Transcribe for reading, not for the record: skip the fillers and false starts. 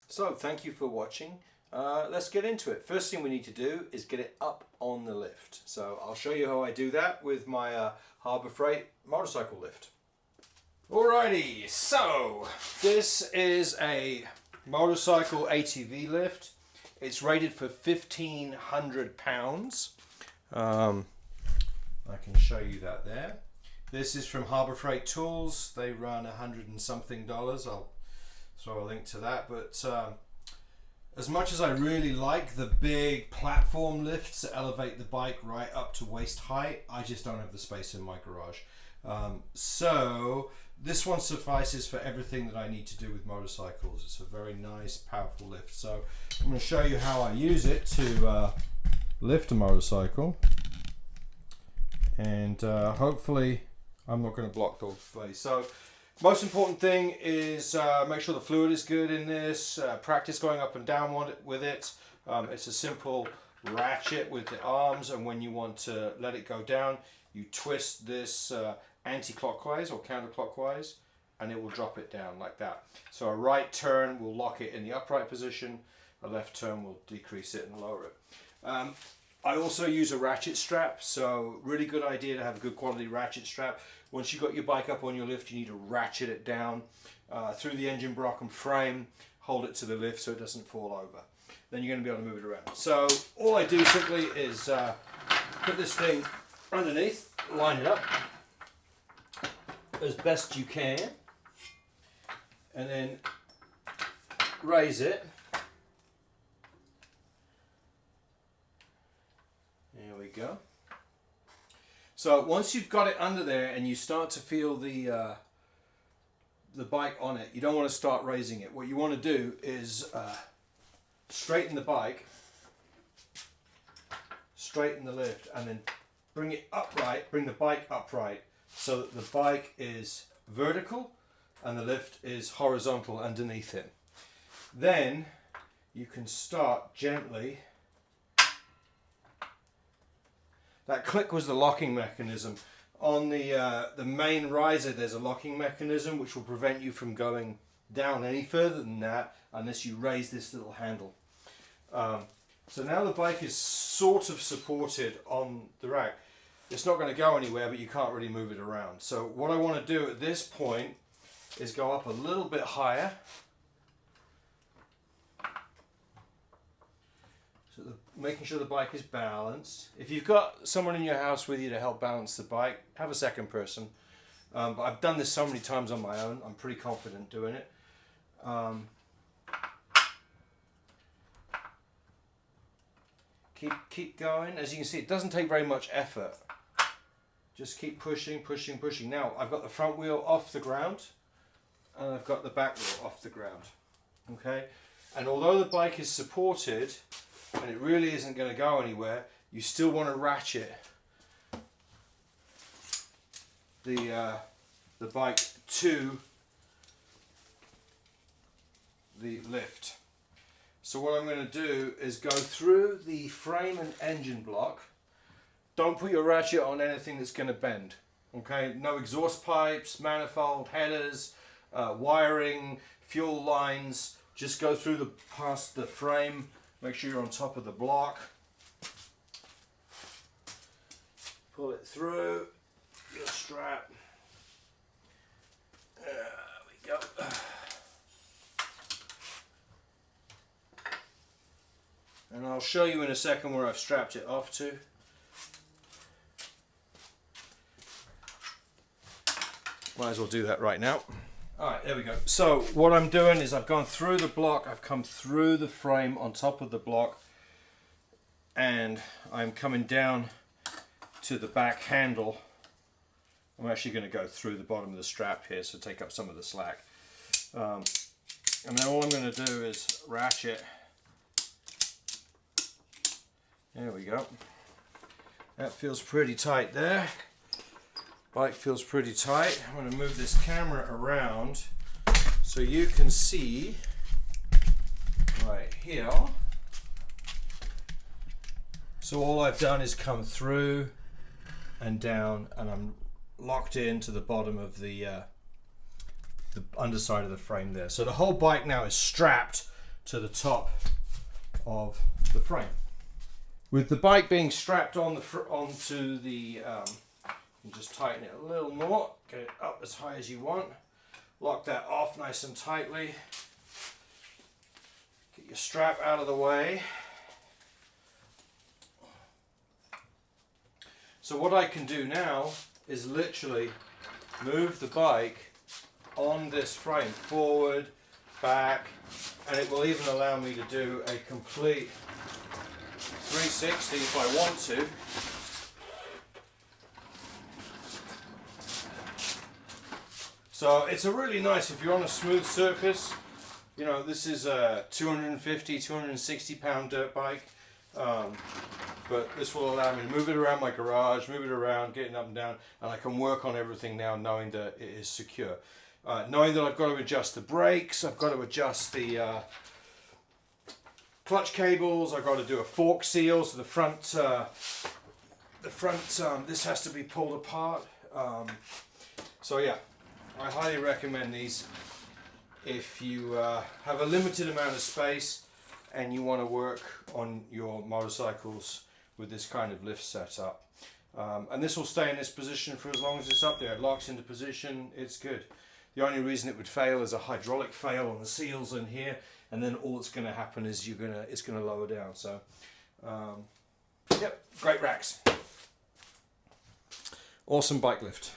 So thank you for watching. Let's get into it. First thing we need to do is get it up on the lift. So I'll show you how I do that with my Harbor Freight motorcycle lift. Alrighty, so this is a motorcycle ATV lift. It's rated for 1,500 pounds. I can show you that there. This is from Harbor Freight Tools. They run $100 and something. I'll throw a link to that. But as much as I really like the big platform lifts that elevate the bike right up to waist height, I just don't have the space in my garage. So this one suffices for everything that I need to do with motorcycles. It's a very nice, powerful lift. So I'm going to show you how I use it to lift a motorcycle. And hopefully I'm not going to block the face. So most important thing is make sure the fluid is good in this. Practice going up and down with it. It's a simple ratchet with the arms, and when you want to let it go down, you twist this anti-clockwise or counterclockwise, and it will drop it down like that. So a right turn will lock it in the upright position, a left turn will decrease it and lower it. I also use a ratchet strap, so really good idea to have a good quality ratchet strap. Once you've got your bike up on your lift, you need to ratchet it down through the engine block and frame, hold it to the lift so it doesn't fall over. Then you're going to be able to move it around. So all I do simply is put this thing underneath, line it up as best you can, and then raise it. There we go. So once you've got it under there and you start to feel the bike on it, you don't want to start raising it. What you want to do is straighten the bike, straighten the lift, and then bring it upright, bring the bike upright so that the bike is vertical and the lift is horizontal underneath it. Then you can start gently. That click was the locking mechanism. On the main riser there's a locking mechanism which will prevent you from going down any further than that unless you raise this little handle. So now the bike is sort of supported on the rack. It's not going to go anywhere, but you can't really move it around. So what I want to do at this point is go up a little bit higher. So making sure the bike is balanced. If you've got someone in your house with you to help balance the bike, have a second person. But I've done this so many times on my own, I'm pretty confident doing it. Keep going. As you can see, it doesn't take very much effort. Just keep pushing, pushing, pushing. Now I've got the front wheel off the ground and I've got the back wheel off the ground. Okay, and although the bike is supported and it really isn't going to go anywhere, you still want to ratchet the bike to the lift. So what I'm going to do is go through the frame and engine block. Don't put your ratchet on anything that's going to bend. Okay, no exhaust pipes, manifold, headers, wiring, fuel lines. Just go through past the frame. Make sure you're on top of the block. Pull it through your strap. There we go. And I'll show you in a second where I've strapped it off to. Might as well do that right now. Alright, there we go. So what I'm doing is I've gone through the block, I've come through the frame on top of the block, and I'm coming down to the back handle. I'm actually going to go through the bottom of the strap here, so take up some of the slack. And then all I'm going to do is ratchet. There we go. That feels pretty tight there. Bike feels pretty tight. I'm going to move this camera around so you can see right here. So all I've done is come through and down, and I'm locked into the bottom of the the underside of the frame there. So the whole bike now is strapped to the top of the frame. With the bike being strapped on onto the, you just tighten it a little more, get it up as high as you want, lock that off nice and tightly, get your strap out of the way. So what I can do now is literally move the bike on this frame, forward, back, and it will even allow me to do a complete 360 if I want to. So it's a really nice, if you're on a smooth surface, you know, this is a 250, 260 pound dirt bike, but this will allow me to move it around my garage, move it around, getting up and down, and I can work on everything now knowing that it is secure. Knowing that I've got to adjust the brakes, I've got to adjust the clutch cables, I've got to do a fork seal, so the front, this has to be pulled apart. So yeah, I highly recommend these if you have a limited amount of space and you want to work on your motorcycles with this kind of lift setup. And this will stay in this position for as long as it's up there. It locks into position, it's good. The only reason it would fail is a hydraulic fail on the seals in here, and then all that's going to happen is it's going to lower down. So, yep, great racks. Awesome bike lift.